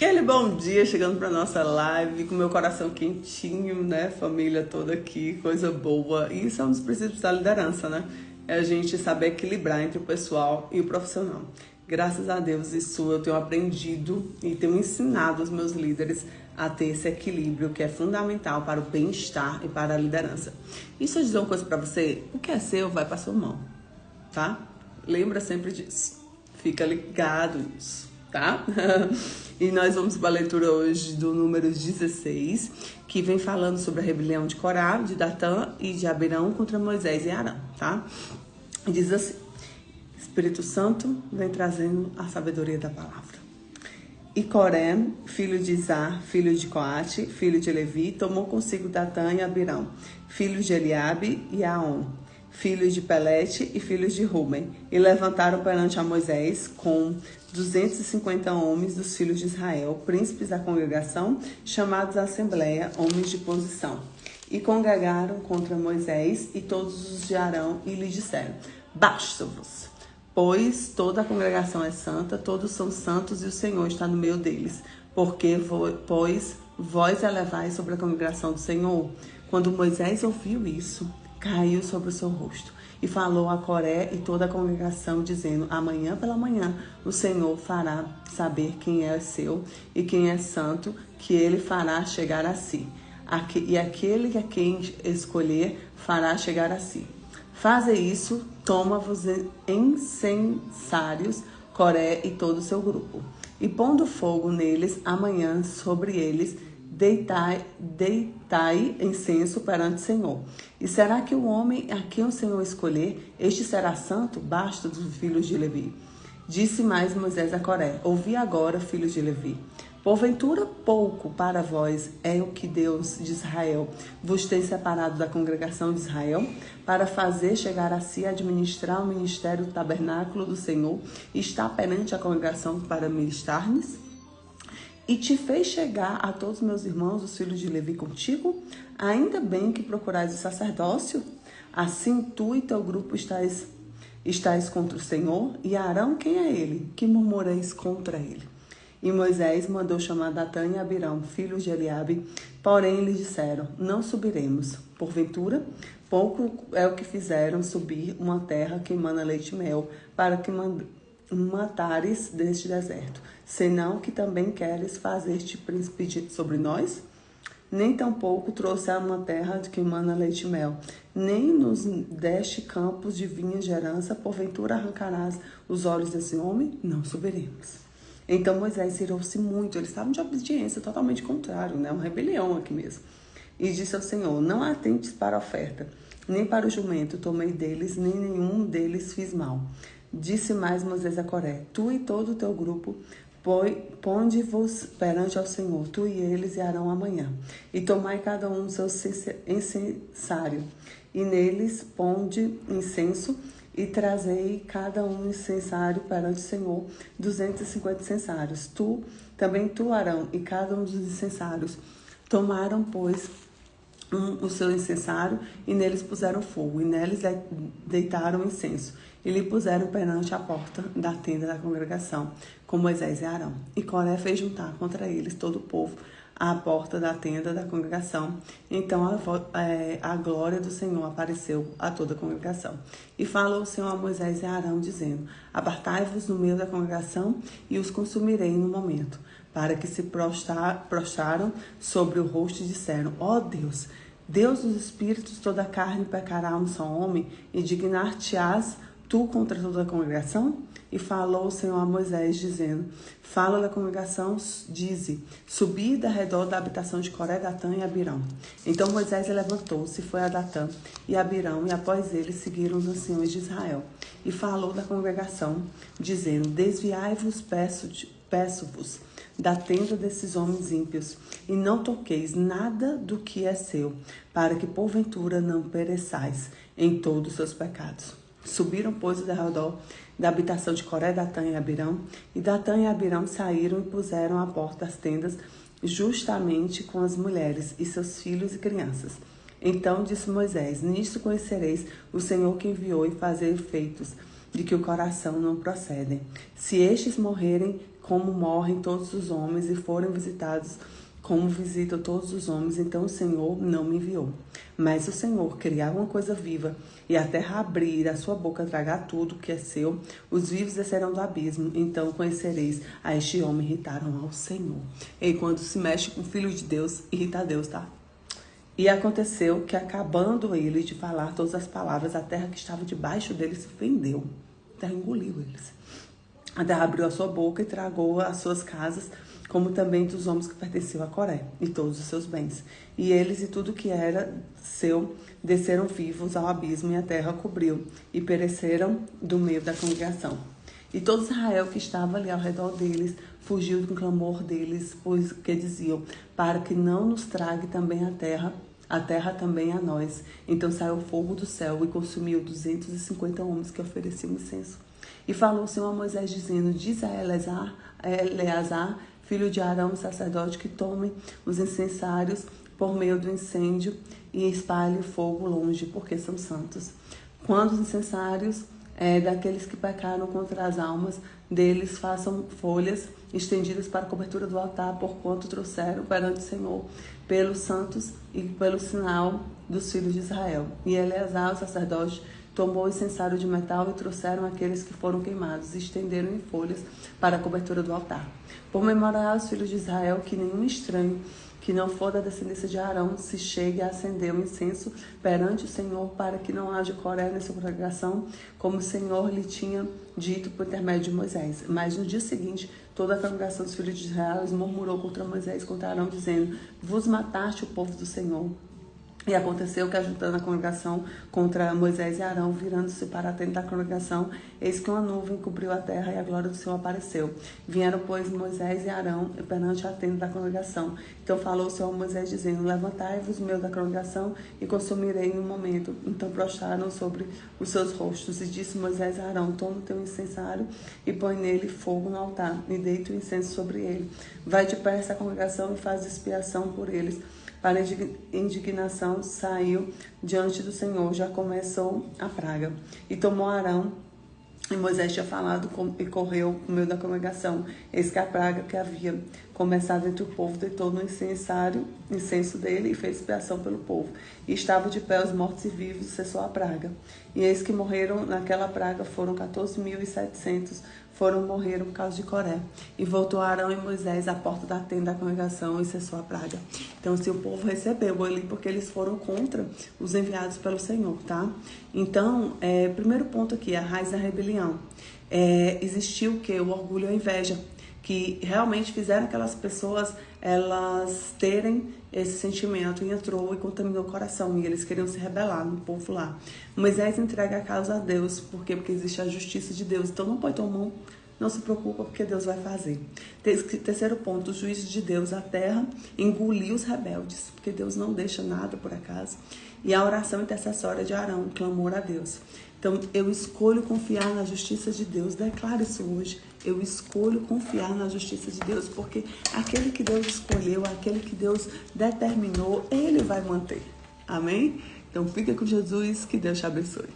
Aquele bom dia chegando para nossa live com meu coração quentinho, né? Família toda aqui, coisa boa. E isso é um dos princípios da liderança, né? É a gente saber equilibrar entre o pessoal e o profissional. Graças a Deus isso eu tenho aprendido e tenho ensinado os meus líderes a ter esse equilíbrio que é fundamental para o bem-estar e para a liderança. E se eu dizer uma coisa para você, o que é seu vai para sua mão, tá? Lembra sempre disso. Fica ligado nisso, tá? E nós vamos para a leitura hoje do número 16, que vem falando sobre a rebelião de Corá, de Datã e de Abirão contra Moisés e Arão, tá? Diz assim: Espírito Santo vem trazendo a sabedoria da palavra. E Coré, filho de Izar, filho de Coate, filho de Levi, tomou consigo Datã e Abirão, filhos de Eliabe e Aon, filhos de Pelete e filhos de Ruben, e levantaram perante a Moisés com 250 homens dos filhos de Israel, príncipes da congregação, chamados à assembleia, homens de posição. E congregaram contra Moisés e todos os de Arão e lhe disseram: Basta-vos, pois toda a congregação é santa, todos são santos e o Senhor está no meio deles. Pois vós elevais sobre a congregação do Senhor. Quando Moisés ouviu isso, caiu sobre o seu rosto e falou a Coré e toda a congregação, dizendo: Amanhã pela manhã o Senhor fará saber quem é seu e quem é santo, que ele fará chegar a si. E aquele a quem escolher fará chegar a si. Faze isso, toma-vos incensários, Coré e todo o seu grupo, e pondo fogo neles, amanhã sobre eles deitai incenso perante o Senhor. E será que o homem a quem o Senhor escolher, este será santo? Basta dos filhos de Levi. Disse mais Moisés a Coré: Ouvi agora, filhos de Levi. Porventura pouco para vós é o que Deus de Israel vos tem separado da congregação de Israel, para fazer chegar a si administrar o ministério do tabernáculo do Senhor, e está perante a congregação para ministrar-lhes? E te fez chegar a todos meus irmãos, os filhos de Levi, contigo? Ainda bem que procurais o sacerdócio. Assim tu e teu grupo estáis contra o Senhor. E Arão, quem é ele? Que murmureis contra ele? E Moisés mandou chamar Datã e Abirão, filhos de Eliabe, porém lhes disseram: Não subiremos. Porventura, pouco é o que fizeram subir uma terra que emana leite e mel, para que matares deste deserto, senão que também queres fazer-te príncipe sobre nós? Nem tampouco trouxe a uma terra de que emana leite e mel, nem nos deste campos de vinhas de herança, porventura arrancarás os olhos desse homem? Não subiremos. Então Moisés irou-se muito, eles estavam de obediência totalmente contrário, né? Uma rebelião aqui mesmo. E disse ao Senhor: Não atentes para a oferta, nem para o jumento tomei deles, nem nenhum deles fiz mal. Disse mais Moisés a Coré: Tu e todo o teu grupo, ponde-vos perante ao Senhor, tu e eles e Arão amanhã, e tomai cada um seu incensário, e neles ponde incenso, e trazei cada um incensário perante o Senhor, 250 incensários. Também tu, Arão, e cada um dos incensários. Tomaram, pois, o seu incensário, e neles puseram fogo, e neles deitaram incenso, e lhe puseram perante a porta da tenda da congregação, com Moisés e Arão. E Coré fez juntar contra eles todo o povo à porta da tenda da congregação. Então a glória do Senhor apareceu a toda a congregação. E falou o Senhor a Moisés e a Arão, dizendo: Apartai-vos no meio da congregação, e os consumirei no momento. Para que se prostraram sobre o rosto e disseram: Ó Deus, Deus dos espíritos, toda a carne pecará um só homem, e dignar-te-ás tu contra toda a congregação? E falou o Senhor a Moisés, dizendo: Fala da congregação, dize: Subi da redor da habitação de Coré, Datã e Abirão. Então Moisés levantou-se, foi a Datã e Abirão, e após ele seguiram os anciões de Israel. E falou da congregação, dizendo: Desviai-vos, peço-vos, da tenda desses homens ímpios, e não toqueis nada do que é seu, para que porventura não pereçais em todos os seus pecados. Subiram, pois, ao redor da habitação de Coré, Datã e Abirão, e Datã e Abirão saíram e puseram à porta das tendas, justamente com as mulheres e seus filhos e crianças. Então disse Moisés: Nisto conhecereis o Senhor que enviou, e fazer efeitos de que o coração não procedem. Se estes morrerem, como morrem todos os homens e forem visitados como visitam todos os homens, então o Senhor não me enviou. Mas o Senhor criar uma coisa viva e a terra abrir a sua boca, tragar tudo que é seu, os vivos descerão do abismo, então conhecereis a este homem, irritaram ao Senhor. E quando se mexe com o Filho de Deus, irrita a Deus, tá? E aconteceu que, acabando ele de falar todas as palavras, a terra que estava debaixo dele se fendeu. A terra engoliu eles. A terra abriu a sua boca e tragou as suas casas, como também dos homens que pertenciam a Coré, e todos os seus bens. E eles e tudo que era seu desceram vivos ao abismo, e a terra cobriu, e pereceram do meio da congregação. E todo Israel que estava ali ao redor deles fugiu do clamor deles, pois que diziam, para que não nos trague também a terra também a nós. Então saiu fogo do céu e consumiu 250 homens que ofereciam incenso. E falou o Senhor a Moisés, dizendo, diz a Eleazar, filho de Arão, sacerdote, que tome os incensários por meio do incêndio e espalhe o fogo longe, porque são santos. Quando os incensários daqueles que pecaram contra as almas deles façam folhas estendidas para a cobertura do altar, porquanto trouxeram perante o Senhor pelos santos e pelo sinal dos filhos de Israel. E Eleazar, o sacerdote, tomou o incensário de metal e trouxeram aqueles que foram queimados e estenderam em folhas para a cobertura do altar. Por memorial aos filhos de Israel que nenhum estranho que não for da descendência de Arão se chegue a acender o incenso perante o Senhor, para que não haja Coré nessa congregação, como o Senhor lhe tinha dito por intermédio de Moisés. Mas no dia seguinte, toda a congregação dos filhos de Israel murmurou contra Moisés, contra Arão, dizendo, vos mataste o povo do Senhor. E aconteceu que, ajuntando a congregação contra Moisés e Arão, virando-se para a tenda da congregação, eis que uma nuvem cobriu a terra e a glória do Senhor apareceu. Vieram, pois, Moisés e Arão perante a tenda da congregação. Então falou o Senhor a Moisés, dizendo, levantai-vos no meio da congregação e consumirei em um momento. Então prostraram sobre os seus rostos. E disse Moisés a Arão, toma o teu incensário e põe nele fogo no altar, e deita o incenso sobre ele. Vai depressa à congregação e faz expiação por eles. Para a indignação saiu diante do Senhor, já começou a praga. E tomou Arão, e Moisés tinha falado, e correu no meio da congregação. Eis que a praga que havia começado entre o povo deitou no incenso dele e fez expiação pelo povo. E estava de pé os mortos e vivos, e cessou a praga. E eis que morreram naquela praga, foram 14.700, morreram por causa de Coré. E voltou Arão e Moisés à porta da tenda da congregação e cessou a praga. Então, se o povo recebeu ali, porque eles foram contra os enviados pelo Senhor, tá? Então, primeiro ponto aqui, a raiz da rebelião. Existiu o quê? O orgulho e a inveja, que realmente fizeram aquelas pessoas elas terem esse sentimento, e entrou e contaminou o coração, e eles queriam se rebelar no povo lá. Moisés entrega a causa a Deus, por quê? Porque existe a justiça de Deus, então não põe tua mão, não se preocupa, porque Deus vai fazer. Terceiro ponto, o juízo de Deus, a terra engoliu os rebeldes, porque Deus não deixa nada por acaso. E a oração intercessória de Arão, clamor a Deus. Então, eu escolho confiar na justiça de Deus. Declaro isso hoje. Eu escolho confiar na justiça de Deus, porque aquele que Deus escolheu, aquele que Deus determinou, Ele vai manter. Amém? Então, fica com Jesus, que Deus te abençoe.